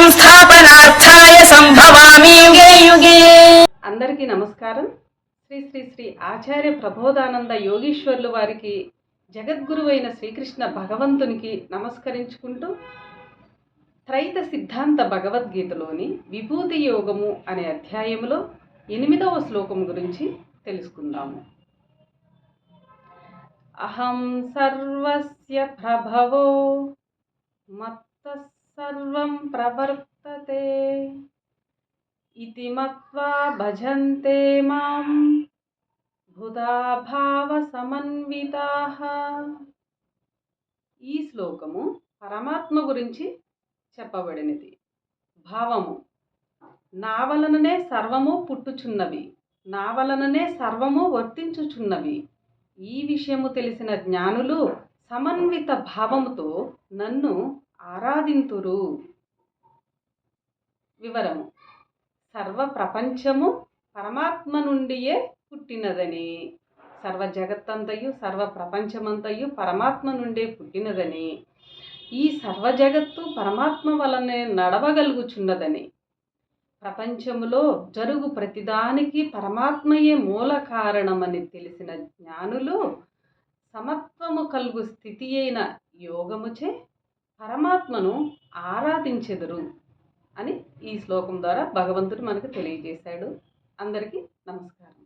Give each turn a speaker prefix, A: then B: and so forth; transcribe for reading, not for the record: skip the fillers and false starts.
A: సంస్థాపనార్థాయ సంభవామి యుగే యుగే.
B: అందరికీ నమస్కారం. శ్రీ శ్రీ శ్రీ ఆచార్య ప్రబోధానంద యోగీశ్వర్లు వారికి, జగద్గురువైన శ్రీకృష్ణ భగవంతునికి నమస్కరించుకుంటూ త్రైత సిద్ధాంత భగవద్గీతలోని విభూతి యోగము అనే అధ్యాయంలో 8వ శ్లోకం గురించి తెలుసుకుందాము. అహం సర్వస్య ప్రభవో మత్తః సర్వం ప్రవర్తతే ఇతి మత్వా భజంతే మాం బుధా భావ సమన్వితాః. ఈ శ్లోకము పరమాత్మ గురించి చెప్పబడినది. భావము: నా వలననే సర్వము పుట్టుచున్నవి, నా వలననే సర్వము వర్తించుచున్నవి. ఈ విషయము తెలిసిన జ్ఞానులు సమన్విత భావముతో నన్ను ఆరాధింతురు. వివరము: సర్వ ప్రపంచము పరమాత్మ నుండియే పుట్టినదని, సర్వ జగత్తంతయు సర్వ ప్రపంచమంతయు పరమాత్మ నుండే పుట్టినదని, ఈ సర్వ జగత్తు పరమాత్మ వలనే నడవగలుగుచున్నదని, ప్రపంచములో జరుగు ప్రతిదానికి పరమాత్మయే మూల కారణమని తెలిసిన జ్ఞానులు సమత్వము కలుగు స్థితి అయిన యోగముచే పరమాత్మను ఆరాధించెదరు అని ఈ శ్లోకం ద్వారా భగవంతుడు మనకు తెలియజేశాడు. అందరికీ నమస్కారం.